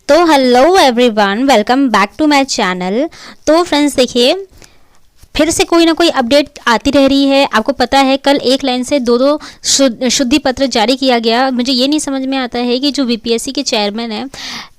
तो hello everyone, welcome back to my channel. तो friends देखिए, फिर से कोई ना कोई अपडेट आती रह रही है। आपको पता है कल एक लाइन से दो शुद्धि पत्र जारी किया गया। मुझे ये नहीं समझ में आता है कि जो बीपीएससी के चेयरमैन है,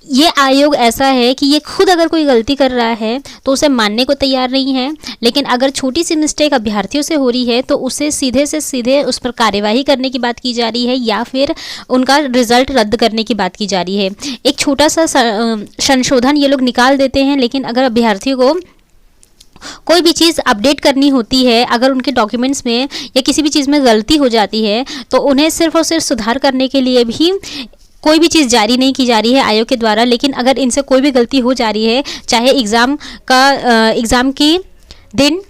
ये आयोग ऐसा है कि ये खुद अगर कोई गलती कर रहा है तो उसे मानने को तैयार नहीं है, लेकिन अगर छोटी सी मिस्टेक अभ्यर्थियों से हो रही है तो उसे सीधे से सीधे उस पर कार्यवाही करने की बात की जा रही है या फिर उनका रिजल्ट रद्द करने की बात की जा रही है। एक छोटा सा संशोधन ये लोग निकाल देते हैं, लेकिन अगर अभ्यर्थियों को कोई भी चीज़ अपडेट करनी होती है, अगर उनके डॉक्यूमेंट्स में या किसी भी चीज़ में गलती हो जाती है तो उन्हें सिर्फ और सिर्फ सुधार करने के लिए भी कोई भी चीज़ जारी नहीं की जा रही है आयोग के द्वारा। लेकिन अगर इनसे कोई भी गलती हो जा रही है, चाहे एग्ज़ाम की दिन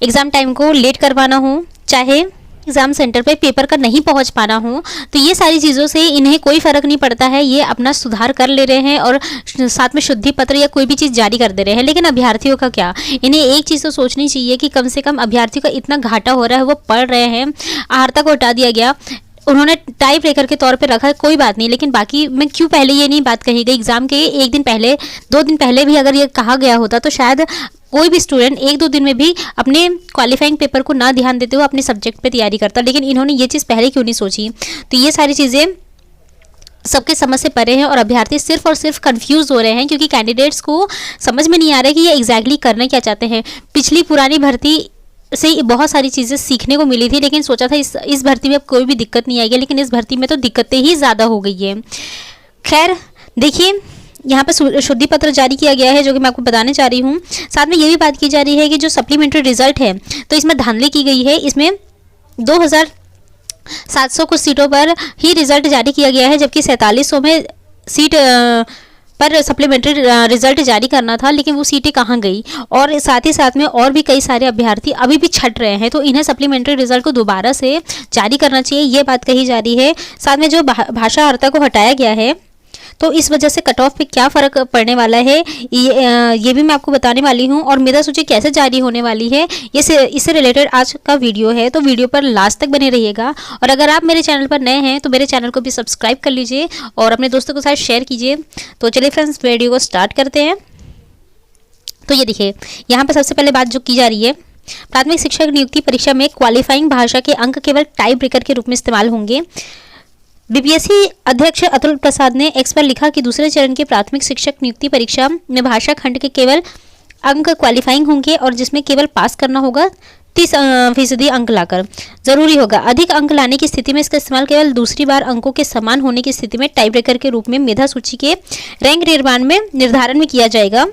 एग्ज़ाम टाइम को लेट करवाना हो, चाहे एग्ज़ाम सेंटर पे पेपर का नहीं पहुंच पाना हो, तो ये सारी चीज़ों से इन्हें कोई फ़र्क नहीं पड़ता है। ये अपना सुधार कर ले रहे हैं और साथ में शुद्धि पत्र या कोई भी चीज़ जारी कर दे रहे हैं। लेकिन अभ्यर्थियों का क्या? इन्हें एक चीज़ तो सोचनी चाहिए कि कम से कम अभ्यर्थियों का इतना घाटा हो रहा है, वो पढ़ रहे हैं, आहारता को हटा दिया गया, उन्होंने टाई ब्रेकर के तौर पे रखा है, कोई बात नहीं। लेकिन बाकी मैं क्यों पहले ये नहीं बात कही गई? एग्ज़ाम के एक दिन पहले, 2 दिन पहले भी अगर ये कहा गया होता तो शायद कोई भी स्टूडेंट 1-2 दिन में भी अपने क्वालिफाइंग पेपर को ना ध्यान देते हुए अपने सब्जेक्ट पे तैयारी करता। लेकिन इन्होंने ये चीज़ पहले क्यों नहीं सोची? तो ये सारी चीज़ें सबके समझ से परे हैं और अभ्यर्थी सिर्फ और सिर्फ कंफ्यूज हो रहे हैं, क्योंकि कैंडिडेट्स को समझ में नहीं आ रहा है कि ये एग्जैक्टली करना क्या चाहते हैं। पिछली पुरानी भर्ती से बहुत सारी चीज़ें सीखने को मिली थी, लेकिन सोचा था इस भर्ती में अब कोई भी दिक्कत नहीं आएगी, लेकिन इस भर्ती में तो दिक्कतें ही ज़्यादा हो गई है। खैर देखिए, यहाँ पर शुद्धि पत्र जारी किया गया है जो कि मैं आपको बताने जा रही हूँ। साथ में ये भी बात की जा रही है कि जो सप्लीमेंट्री रिजल्ट है तो इसमें धांधली की गई है। इसमें 2700 कुछ सीटों पर ही रिजल्ट जारी किया गया है, जबकि 4700 में सीट पर सप्लीमेंट्री रिजल्ट जारी करना था, लेकिन वो सीटें कहाँ गई। और साथ ही साथ में और भी कई सारे अभ्यर्थी अभी भी छट रहे हैं, तो इन्हें सप्लीमेंट्री रिजल्ट को दोबारा से जारी करना चाहिए, ये बात कही जा रही है। साथ में जो भाषा अर्हता को हटाया गया है तो इस वजह से कट ऑफ पे क्या फ़र्क पड़ने वाला है, ये भी मैं आपको बताने वाली हूँ। और मेधा सूची कैसे जारी होने वाली है, इससे रिलेटेड आज का वीडियो है, तो वीडियो पर लास्ट तक बने रहिएगा। और अगर आप मेरे चैनल पर नए हैं तो मेरे चैनल को भी सब्सक्राइब कर लीजिए और अपने दोस्तों के साथ शेयर कीजिए। तो चलिए फ्रेंड्स, वीडियो को स्टार्ट करते हैं। तो ये देखिए, यहाँ पर सबसे पहले बात जो की जा रही है, प्राथमिक शिक्षक नियुक्ति परीक्षा में क्वालिफाइंग भाषा के अंक केवल टाई ब्रेकर के रूप में इस्तेमाल होंगे। बीपीएससी अध्यक्ष अतुल प्रसाद ने एक्स पर लिखा कि दूसरे चरण की प्राथमिक शिक्षक नियुक्ति परीक्षा में भाषा खंड के केवल अंक क्वालिफाइंग होंगे और जिसमें केवल पास करना होगा 30% अंक लाकर जरूरी होगा। अधिक अंक लाने की स्थिति में इसका इस्तेमाल केवल दूसरी बार अंकों के समान होने की स्थिति में टाई ब्रेकर के रूप में मेधा सूची के रैंक निर्धारण में किया जाएगा।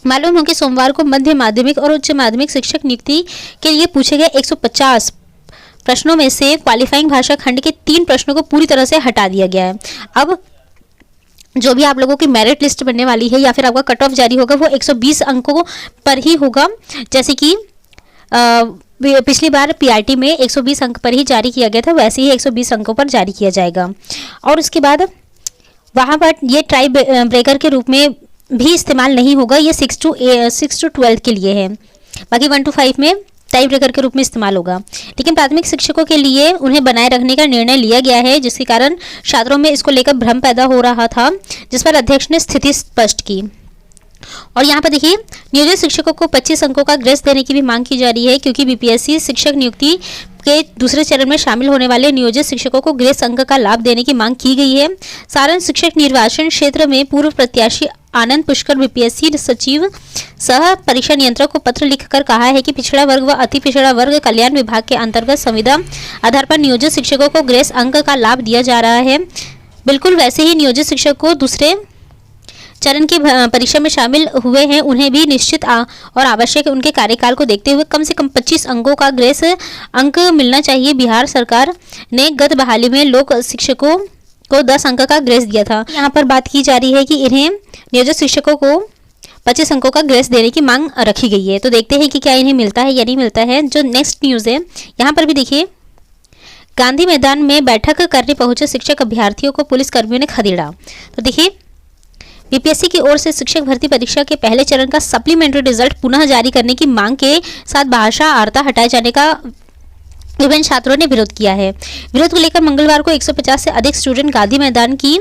मालूम हो कि सोमवार को मध्य माध्यमिक और उच्च माध्यमिक शिक्षक नियुक्ति के लिए पूछे गए 150 प्रश्नों में से क्वालिफाइंग भाषा खंड के 3 प्रश्नों को पूरी तरह से हटा दिया गया है। अब जो भी आप लोगों की मेरिट लिस्ट बनने वाली है या फिर आपका कट ऑफ जारी होगा वो 120 अंकों पर ही होगा, जैसे कि पिछली बार पीआरटी में 120 अंक पर ही जारी किया गया था, वैसे ही 120 अंकों पर जारी किया जाएगा। और उसके बाद वहाँ पर ये ट्राई ब्रेकर के रूप में भी इस्तेमाल नहीं होगा, ये 6 to 12 के लिए है, बाकी 1 to 5 में टाई ब्रेकर के रूप में इस्तेमाल होगा। लेकिन प्राथमिक शिक्षकों के लिए उन्हें बनाए रखने का निर्णय लिया गया है, जिसके कारण छात्रों में इसको लेकर भ्रम पैदा हो रहा था, जिस पर अध्यक्ष ने स्थिति स्पष्ट की। और यहाँ पर देखिए, नियोजित शिक्षकों को 25 अंकों का ग्रेस देने की भी मांग की जा रही है, क्योंकि बीपीएससी शिक्षक नियुक्ति के दूसरे चरण में शामिल होने वाले नियोजित शिक्षकों को ग्रेस अंक का लाभ देने की मांग की गई है। सारण शिक्षक निर्वाचन क्षेत्र में पूर्व प्रत्याशी आनंद पुष्कर बीपीएससी सचिव सह परीक्षा नियंत्रक को पत्र लिखकर कहा है कि पिछड़ा वर्ग व अति पिछड़ा वर्ग कल्याण विभाग के अंतर्गत संविदा आधार पर नियोजित शिक्षकों को ग्रेस अंक का लाभ दिया जा रहा है। बिल्कुल वैसे ही नियोजित शिक्षक को दूसरे चरण की परीक्षा में शामिल हुए हैं, उन्हें भी निश्चित और आवश्यक उनके कार्यकाल को देखते हुए कम से कम 25 अंकों का ग्रेस अंक मिलना चाहिए। बिहार सरकार ने गत बहाली में लोक शिक्षकों को 10 अंक का ग्रेस दिया था। यहाँ पर बात की जा रही है कि इन्हें नियोजित शिक्षकों को 25 अंकों का ग्रेस देने की मांग रखी गई है। तो देखते हैं कि क्या इन्हें मिलता है या नहीं मिलता है। जो नेक्स्ट न्यूज़ है, यहाँ पर भी देखिए, गांधी मैदान में बैठक करने पहुंचे शिक्षक अभ्यर्थियों को पुलिस कर्मियों ने खदेड़ा। तो देखिए, बीपीएससी की ओर से शिक्षक भर्ती परीक्षा के पहले चरण का सप्लीमेंट्री रिजल्ट पुनः जारी करने की मांग के साथ भाषा अर्हता हटाए जाने का विभिन्न छात्रों ने विरोध किया है। विरोध को लेकर मंगलवार को 150 से अधिक स्टूडेंट गांधी मैदान की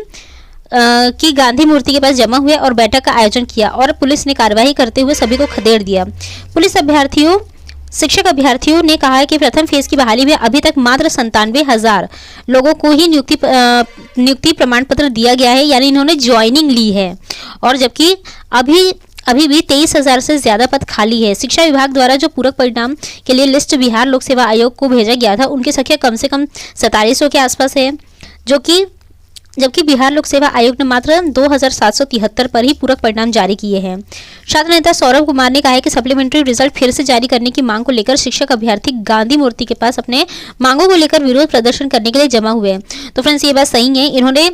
की गांधी मूर्ति के पास जमा हुए और बैठक का आयोजन किया और पुलिस ने कार्रवाई करते हुए सभी को खदेड़ दिया। पुलिस शिक्षक अभ्यर्थियों ने कहा है कि प्रथम फेज की बहाली में अभी तक मात्र 97,000 लोगों को ही नियुक्ति प्रमाण पत्र दिया गया है, यानी इन्होंने ज्वाइनिंग ली है, और जबकि अभी भी 23,000 से ज्यादा पद खाली है। शिक्षा विभाग द्वारा जो पूरक परिणाम के लिए लिस्ट बिहार लोक सेवा आयोग को भेजा गया था, उनकी संख्या कम से कम 4700 के आसपास है, जबकि बिहार लोक सेवा आयोग ने मात्र 2,773 पर ही पूरक परिणाम जारी किए हैं। छात्र नेता सौरभ कुमार ने कहा है कि सप्लीमेंट्री रिजल्ट फिर से जारी करने की मांग को लेकर शिक्षक अभ्यर्थी गांधी मूर्ति के पास अपने मांगों को लेकर विरोध प्रदर्शन करने के लिए जमा हुए हैं। तो फ्रेंड्स, ये बात सही है, इन्होंने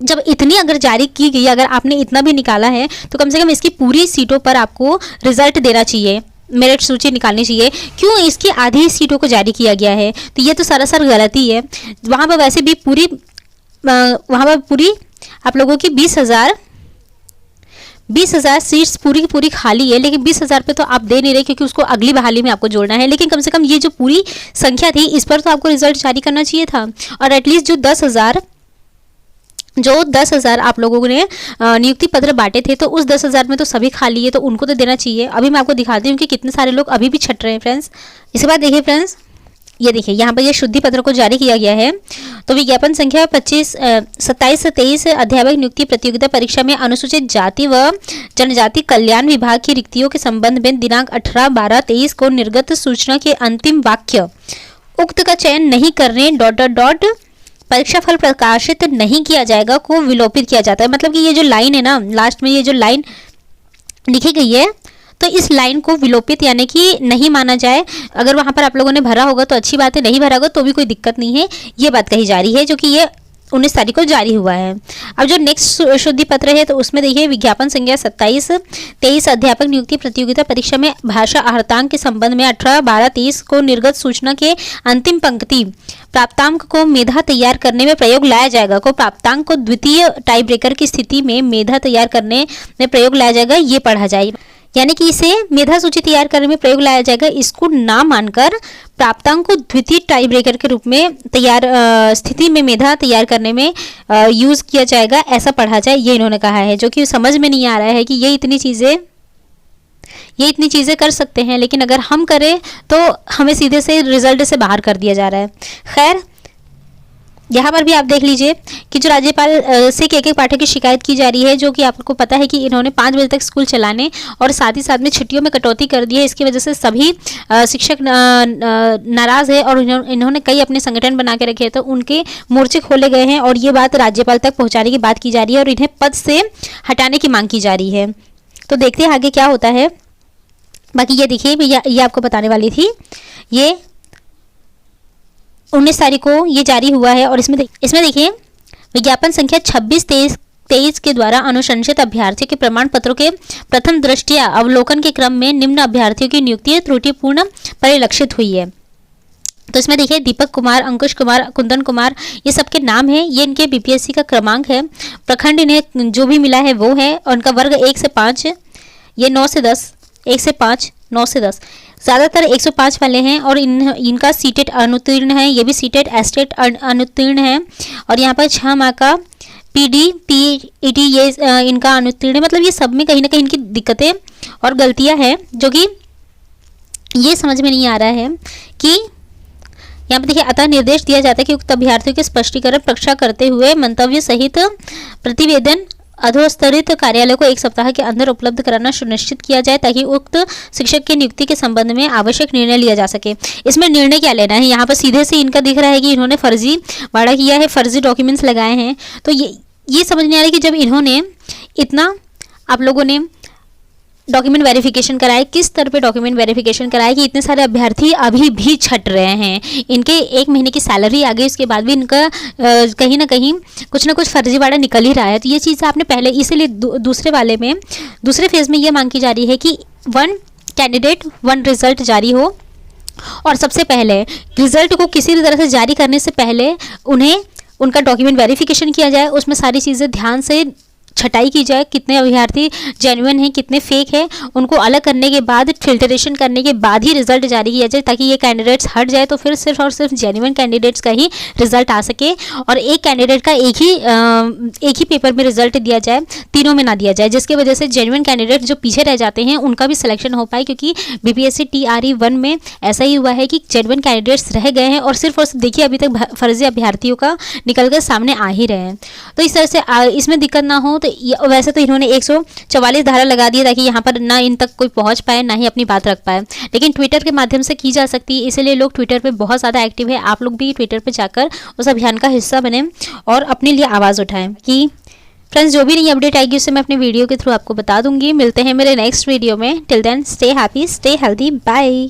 जब इतनी अगर जारी की गई, अगर आपने इतना भी निकाला है तो कम से कम इसकी पूरी सीटों पर आपको रिजल्ट देना चाहिए, मेरिट सूची निकालनी चाहिए। क्यों इसकी आधी सीटों को जारी किया गया है? तो ये तो सरासर गलती है। वहाँ पर वैसे भी पूरी आप लोगों की 20,000 सीट्स पूरी की पूरी खाली है, लेकिन 20,000 पे तो आप दे नहीं रहे क्योंकि उसको अगली बहाली में आपको जोड़ना है। लेकिन कम से कम ये जो पूरी संख्या थी, इस पर तो आपको रिजल्ट जारी करना चाहिए था। और एटलीस्ट जो 10,000 आप लोगों ने नियुक्ति पत्र बांटे थे, तो उस 10,000 में तो सभी खाली है, तो उनको तो देना चाहिए। अभी मैं आपको दिखाती हूँ कि कितने सारे लोग अभी भी छट रहे हैं फ्रेंड्स। इसके बाद देखिए फ्रेंड्स, ये देखिए यहाँ पर ये शुद्धि पत्र को जारी किया गया है। तो विज्ञापन संख्या 27 से 23 अध्यापक नियुक्ति प्रतियोगिता परीक्षा में अनुसूचित जाति व जनजाति कल्याण विभाग की रिक्तियों के संबंध में दिनांक 18/12/23 को निर्गत सूचना के अंतिम वाक्य उक्त का चयन नहीं करने ... परीक्षा फल प्रकाशित नहीं किया जाएगा को विलोपित किया जाता है। मतलब कि ये जो लाइन है ना, लास्ट में ये जो लाइन लिखी गई है, तो इस लाइन को विलोपित यानी कि नहीं माना जाए। अगर वहां पर आप लोगों ने भरा होगा तो अच्छी बात है, नहीं भरा होगा तो भी कोई दिक्कत नहीं है, ये बात कही जा रही है, जो कि ये 19 तारीख को जारी हुआ है। अब जो नेक्स्ट शुद्धि पत्र है, तो उसमें देखिए विज्ञापन संख्या 27-23 अध्यापक नियुक्ति प्रतियोगिता परीक्षा में भाषा आहर्तांक के संबंध में 18/12/23 को निर्गत सूचना के अंतिम पंक्ति प्राप्तांक को मेधा तैयार करने में प्रयोग लाया जाएगा को प्राप्तांक को द्वितीय टाई ब्रेकर की स्थिति में मेधा तैयार करने में प्रयोग लाया जाएगा, ये पढ़ा जाए। यानी कि इसे मेधा सूची तैयार करने में प्रयोग लाया जाएगा, इसको ना मानकर प्राप्तांक को द्वितीय टाई ब्रेकर के रूप में तैयार स्थिति में मेधा तैयार करने में यूज किया जाएगा, ऐसा पढ़ा जाए, ये इन्होंने कहा है। जो कि समझ में नहीं आ रहा है कि ये इतनी चीज़ें कर सकते हैं, लेकिन अगर हम करें तो हमें सीधे से रिजल्ट से बाहर कर दिया जा रहा है। खैर, यहाँ पर भी आप देख लीजिए कि जो राज्यपाल से एक पाठक की शिकायत की जा रही है, जो कि आपको पता है कि इन्होंने 5 बजे तक स्कूल चलाने और साथ ही साथ में छुट्टियों में कटौती कर दी है। इसकी वजह से सभी शिक्षक नाराज़ है और इन्होंने कई अपने संगठन बना के रखे हैं, तो उनके मोर्चे खोले गए हैं और ये बात राज्यपाल तक पहुँचाने की बात की जा रही है और इन्हें पद से हटाने की मांग की जा रही है। तो देखते हैं आगे क्या होता है। बाकी ये देखिए, ये आपको बताने वाली थी, ये 19 तारीख को ये जारी हुआ है और इसमें देखिए विज्ञापन संख्या 26-23 के द्वारा अनुशंसित अभ्यर्थियों के प्रमाण पत्रों के प्रथम दृष्टया अवलोकन के क्रम में निम्न अभ्यर्थियों की नियुक्ति त्रुटिपूर्ण परिलक्षित हुई है। तो इसमें देखिए दीपक कुमार, अंकुश कुमार, कुंदन कुमार, ये सबके नाम हैं, ये इनके बीपीएससी का क्रमांक है। प्रखंड इन्हें जो भी मिला है वो है, और उनका वर्ग 1 से 5, ये 9 से 10, 1 से 5, 9 से 10, ज़्यादातर 105 वाले हैं। और इनका सीटेट अनुत्तीर्ण है, ये भी सीटेट एस्टेट अनुत्तीर्ण है। और यहाँ पर 6 माह का पीईटी ये इनका अनुत्तीर्ण है। मतलब ये सब में कहीं ना कहीं इनकी दिक्कतें और गलतियाँ हैं, जो कि ये समझ में नहीं आ रहा है कि यहाँ पर देखिए, अतः निर्देश दिया जाता है कि उक्त अभ्यर्थियों के स्पष्टीकरण प्रतीक्षा करते हुए मंतव्य सहित प्रतिवेदन अधोस्तरित कार्यालय को 1 सप्ताह के अंदर उपलब्ध कराना सुनिश्चित किया जाए, ताकि उक्त शिक्षक की नियुक्ति के संबंध में आवश्यक निर्णय लिया जा सके। इसमें निर्णय क्या लेना है, यहाँ पर सीधे से इनका दिख रहा है कि इन्होंने फर्जीवाड़ा किया है, फर्जी डॉक्यूमेंट्स लगाए हैं। तो ये समझ नहीं आ रहा है कि जब इन्होंने इतना आप लोगों ने डॉक्यूमेंट वेरिफिकेशन कराए, किस स्तर पे डॉक्यूमेंट वेरिफिकेशन कराए कि इतने सारे अभ्यर्थी अभी भी छट रहे हैं। इनके 1 महीने की सैलरी आ गई, उसके बाद भी इनका कहीं ना कहीं कुछ ना कुछ फर्जीवाड़ा निकल ही रहा है। तो ये चीज़ आपने पहले, इसीलिए दूसरे फेज़ में ये मांग की जा रही है कि 1 कैंडिडेट 1 रिजल्ट जारी हो, और सबसे पहले रिजल्ट को किसी भी तरह से जारी करने से पहले उन्हें उनका डॉक्यूमेंट वेरिफिकेशन किया जाए, उसमें सारी चीज़ें ध्यान से छटाई की जाए, कितने अभ्यर्थी जेन्युइन हैं, कितने फेक हैं, उनको अलग करने के बाद फिल्ट्रेशन करने के बाद ही रिजल्ट जारी किया जाए, ताकि ये कैंडिडेट्स हट जाए तो फिर सिर्फ और सिर्फ जेन्युइन कैंडिडेट्स का ही रिजल्ट आ सके और एक कैंडिडेट का एक ही पेपर में रिजल्ट दिया जाए, तीनों में ना दिया जाए, जिसकी वजह से जेन्युइन कैंडिडेट जो पीछे रह जाते हैं उनका भी सिलेक्शन हो पाए। क्योंकि बीपीएससी TRE 1 में ऐसा ही हुआ है कि जेन्युइन कैंडिडेट्स रह गए हैं और सिर्फ देखिए अभी तक फर्जी अभ्यर्थियों का निकल कर सामने आ ही रहे हैं। तो इस तरह से इसमें दिक्कत ना हो, तो वैसे तो इन्होंने 144 धारा लगा दी ताकि यहाँ पर ना इन तक कोई पहुँच पाए, ना ही अपनी बात रख पाए, लेकिन ट्विटर के माध्यम से की जा सकती है, इसीलिए लोग ट्विटर पर बहुत ज़्यादा एक्टिव है। आप लोग भी ट्विटर पर जाकर उस अभियान का हिस्सा बने और अपने लिए आवाज़ उठाएं। कि फ्रेंड्स, जो भी नई अपडेट आएगी उससे मैं अपने वीडियो के थ्रू आपको बता दूंगी। मिलते हैं मेरे नेक्स्ट वीडियो में। Till then stay happy, stay healthy, bye.